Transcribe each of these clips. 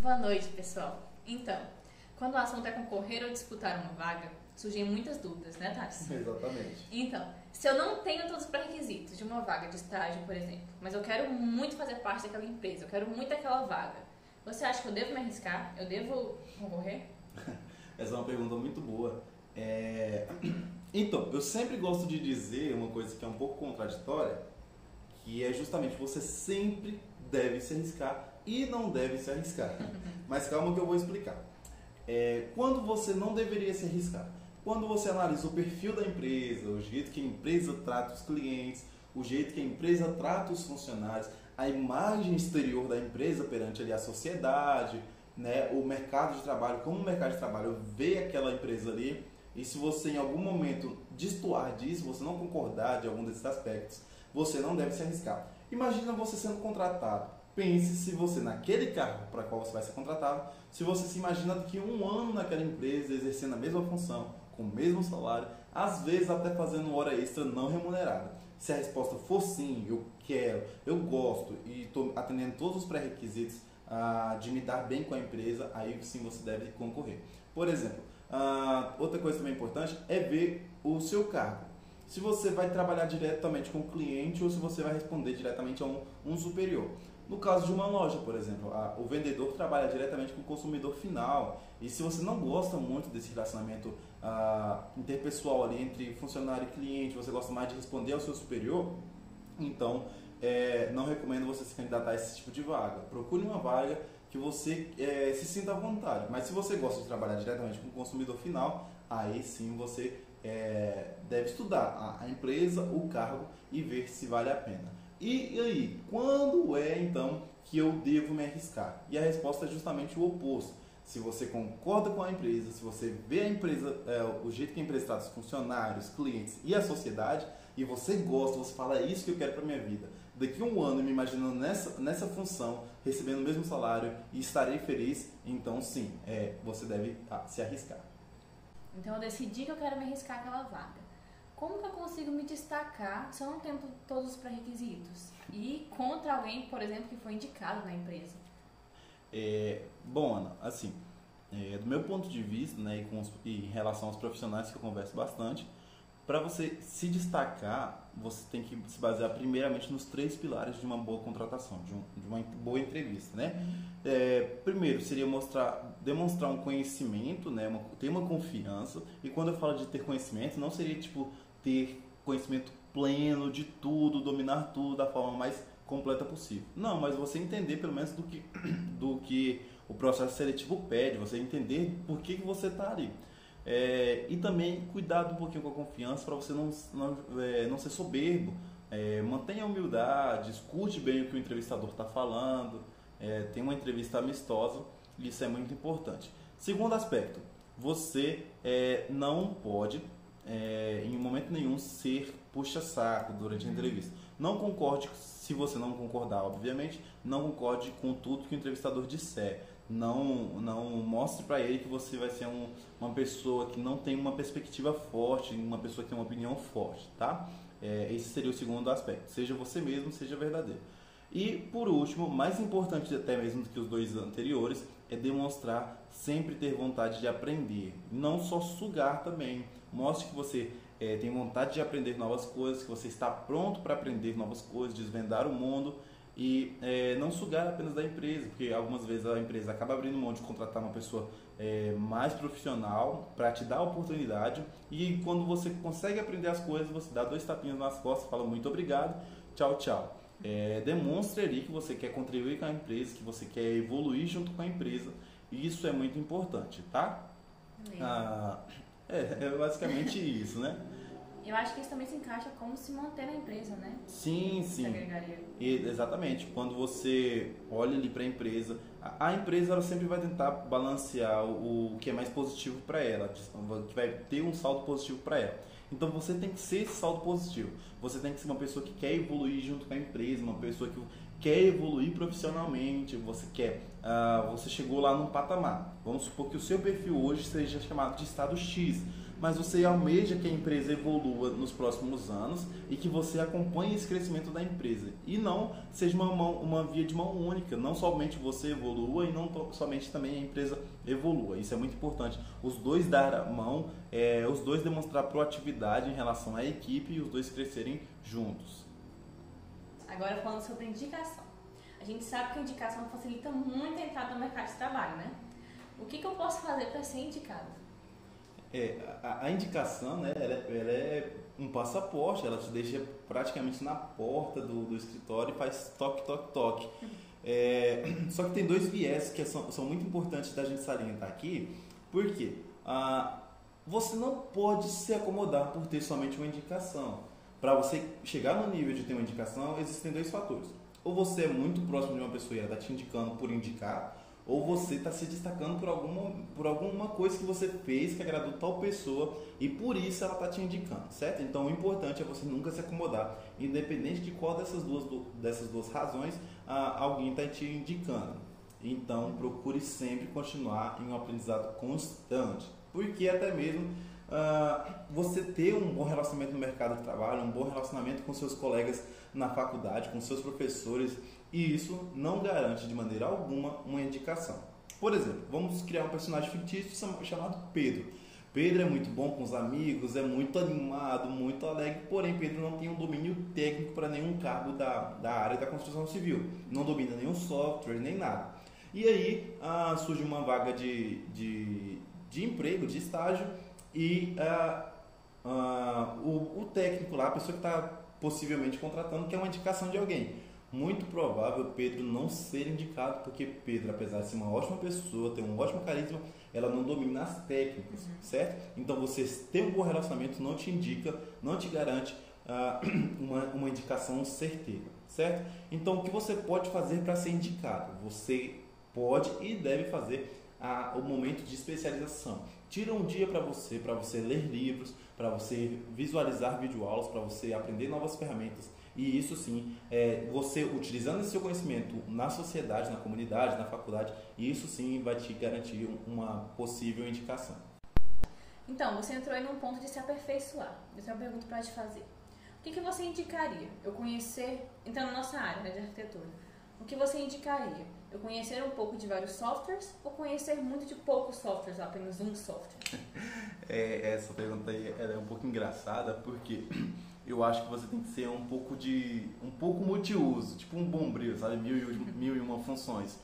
Boa noite, pessoal. Então, quando o assunto é concorrer ou disputar uma vaga, surgem muitas dúvidas, né, Thales? Exatamente. Então, se eu não tenho todos os pré-requisitos de uma vaga de estágio, por exemplo, mas eu quero muito fazer parte daquela empresa, eu quero muito aquela vaga, você acha que eu devo me arriscar? Eu devo concorrer? Essa é uma pergunta muito boa. Então, eu sempre gosto de dizer uma coisa que é um pouco contraditória, que é justamente você sempre deve se arriscar e não deve se arriscar. Mas calma que eu vou explicar. Quando você não deveria se arriscar? Quando você analisa o perfil da empresa, o jeito que a empresa trata os clientes, o jeito que a empresa trata os funcionários, a imagem exterior da empresa perante ali a sociedade, né, o mercado de trabalho, como o mercado de trabalho vê aquela empresa ali, e se você em algum momento destoar disso, você não concordar de algum desses aspectos, você não deve se arriscar. Imagina você sendo contratado. Pense se você, naquele cargo para qual você vai ser contratado, se você se imagina daqui a um ano naquela empresa, exercendo a mesma função, com o mesmo salário, às vezes até fazendo hora extra não remunerada. Se a resposta for sim, eu quero, eu gosto e estou atendendo todos os pré-requisitos de me dar bem com a empresa, aí sim você deve concorrer. Por exemplo, outra coisa também importante é ver o seu cargo. Se você vai trabalhar diretamente com o cliente ou se você vai responder diretamente a um superior. No caso de uma loja, por exemplo, o vendedor trabalha diretamente com o consumidor final. E se você não gosta muito desse relacionamento interpessoal ali entre funcionário e cliente, você gosta mais de responder ao seu superior, então não recomendo você se candidatar a esse tipo de vaga. Procure uma vaga que você se sinta à vontade. Mas se você gosta de trabalhar diretamente com o consumidor final, aí sim você deve estudar a empresa, o cargo e ver se vale a pena. E aí, quando então que eu devo me arriscar? E a resposta é justamente o oposto. Se você concorda com a empresa, se você vê a empresa, o jeito que a empresa trata os funcionários, clientes e a sociedade, e você gosta, você fala, é isso que eu quero para minha vida. Daqui a um ano, me imaginando nessa função, recebendo o mesmo salário e estarei feliz, então sim, você deve se arriscar. Então eu decidi que eu quero me arriscar aquela vaga. Como que eu consigo me destacar se eu não tenho todos os pré-requisitos? E contra alguém, por exemplo, que foi indicado na empresa? Bom, Ana, assim, do meu ponto de vista, né, e em relação aos profissionais que eu converso bastante, para você se destacar, você tem que se basear primeiramente nos 3 pilares de uma boa contratação, de uma boa entrevista, né? Primeiro seria demonstrar um conhecimento, né? Ter uma confiança. E quando eu falo de ter conhecimento, não seria tipo ter conhecimento pleno de tudo, dominar tudo da forma mais completa possível. Não, mas você entender pelo menos do que o processo seletivo pede, você entender por que você está ali. E também cuidado um pouquinho com a confiança para você não ser soberbo. Mantenha a humildade, escute bem o que o entrevistador está falando, tenha uma entrevista amistosa, isso é muito importante. Segundo aspecto, você não pode em momento nenhum ser puxa-saco durante a entrevista. Não concorde, se você não concordar, obviamente, não concorde com tudo que o entrevistador disser. Não mostre para ele que você vai ser uma pessoa que não tem uma perspectiva forte, uma pessoa que tem uma opinião forte, tá? Esse seria o segundo aspecto. Seja você mesmo, seja verdadeiro. E, por último, mais importante até mesmo do que os 2 anteriores, é demonstrar sempre ter vontade de aprender. Não só sugar também. Mostre que você tem vontade de aprender novas coisas, que você está pronto para aprender novas coisas, desvendar o mundo. E não sugar apenas da empresa, porque algumas vezes a empresa acaba abrindo mão de contratar uma pessoa mais profissional para te dar a oportunidade, e quando você consegue aprender as coisas, você dá 2 tapinhas nas costas, fala muito obrigado, tchau, tchau. Demonstre ali que você quer contribuir com a empresa, que você quer evoluir junto com a empresa, e isso é muito importante, tá? É basicamente isso, né? Eu acho que isso também se encaixa como se manter na empresa, né? Sim. Exatamente. Quando você olha ali para a empresa ela sempre vai tentar balancear o que é mais positivo para ela, que vai ter um saldo positivo para ela. Então você tem que ser esse saldo positivo. Você tem que ser uma pessoa que quer evoluir junto com a empresa, uma pessoa que quer evoluir profissionalmente. Você chegou lá num patamar. Vamos supor que o seu perfil hoje seja chamado de estado X. mas você almeja que a empresa evolua nos próximos anos e que você acompanhe esse crescimento da empresa. E não seja uma via de mão única, não somente você evolua e não somente também a empresa evolua. Isso é muito importante. Os dois dar a mão, os dois demonstrar proatividade em relação à equipe e os dois crescerem juntos. Agora falando sobre indicação. A gente sabe que a indicação facilita muito a entrada no mercado de trabalho, né? O que eu posso fazer para ser indicado? A indicação, né, ela é um passaporte, ela te deixa praticamente na porta do escritório e faz toque, toque, toque. Só que tem dois viés que são muito importantes da gente salientar aqui, porque você não pode se acomodar por ter somente uma indicação. Para você chegar no nível de ter uma indicação, existem dois fatores. Ou você é muito próximo de uma pessoa e ela está te indicando por indicar, ou você está se destacando por alguma coisa que você fez que agradou tal pessoa e por isso ela está te indicando, certo? Então o importante é você nunca se acomodar, independente de qual dessas duas razões alguém está te indicando. Então procure sempre continuar em um aprendizado constante, porque até mesmo você ter um bom relacionamento no mercado de trabalho, um bom relacionamento com seus colegas na faculdade, com seus professores, e isso não garante de maneira alguma uma indicação. Por exemplo, vamos criar um personagem fictício chamado Pedro. Pedro é muito bom com os amigos, é muito animado, muito alegre, porém Pedro não tem um domínio técnico para nenhum cargo da área da construção civil, não domina nenhum software, nem nada. E aí surge uma vaga de emprego, de estágio, e o técnico lá, a pessoa que está possivelmente contratando, quer uma indicação de alguém. Muito provável Pedro não ser indicado, porque Pedro, apesar de ser uma ótima pessoa, ter um ótimo carisma, ela não domina as técnicas, certo? Então você ter um bom relacionamento não te indica, não te garante uma indicação certeira, certo? Então o que você pode fazer para ser indicado? Você pode e deve fazer o momento de especialização. Tira um dia para você ler livros, para você visualizar videoaulas, para você aprender novas ferramentas. E isso sim, você utilizando esse seu conhecimento na sociedade, na comunidade, na faculdade, isso sim vai te garantir uma possível indicação. Então, você entrou aí num ponto de se aperfeiçoar. Eu tenho uma pergunta para te fazer. O que você indicaria? Eu conhecer, então na nossa área, né, de arquitetura, o que você indicaria? Eu conhecer um pouco de vários softwares ou conhecer muito de poucos softwares, ou apenas um software? Essa pergunta aí ela é um pouco engraçada, porque eu acho que você tem que ser um pouco multiuso, tipo um bombril, sabe? Mil e uma funções.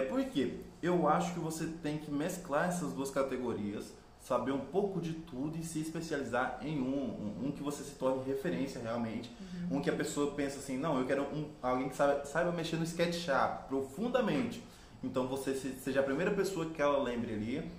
Por quê? Eu acho que você tem que mesclar essas duas categorias, saber um pouco de tudo e se especializar em um que você se torne referência realmente, um que a pessoa pensa assim, não, eu quero alguém que saiba mexer no SketchUp profundamente, então você seja a primeira pessoa que ela lembre ali,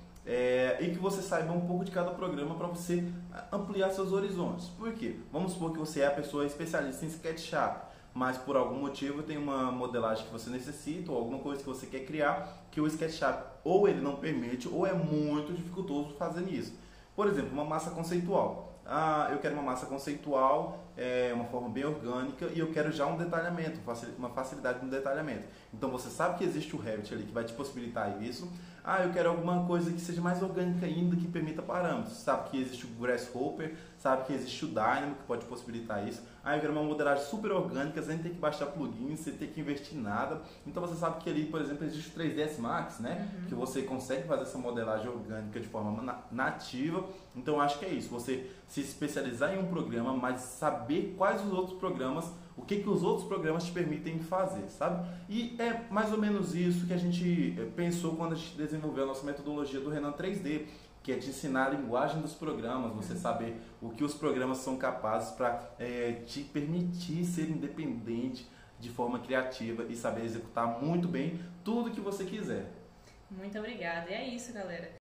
e que você saiba um pouco de cada programa para você ampliar seus horizontes. Por quê? Vamos supor que você é a pessoa especialista em SketchUp, mas por algum motivo tem uma modelagem que você necessita ou alguma coisa que você quer criar que o SketchUp ou ele não permite ou é muito dificultoso fazer isso. Por exemplo, uma massa conceitual. Eu quero uma massa conceitual, uma forma bem orgânica e eu quero já um detalhamento, uma facilidade no detalhamento. Então você sabe que existe o Revit ali que vai te possibilitar isso. Eu quero alguma coisa que seja mais orgânica ainda, que permita parâmetros. Sabe que existe o Grasshopper, sabe que existe o Dynamo, que pode possibilitar isso. Eu quero uma modelagem super orgânica, sem ter que baixar plugins, sem ter que investir em nada. Então você sabe que ali, por exemplo, existe o 3ds Max, né? Que você consegue fazer essa modelagem orgânica de forma nativa. Então eu acho que é isso, você se especializar em um programa, mas saber quais os outros programas, o que os outros programas te permitem fazer, sabe? E é mais ou menos isso que a gente pensou quando a gente desenvolveu a nossa metodologia do Renan 3D, que é de ensinar a linguagem dos programas, você saber o que os programas são capazes para te permitir ser independente de forma criativa e saber executar muito bem tudo que você quiser. Muito obrigada. E é isso, galera.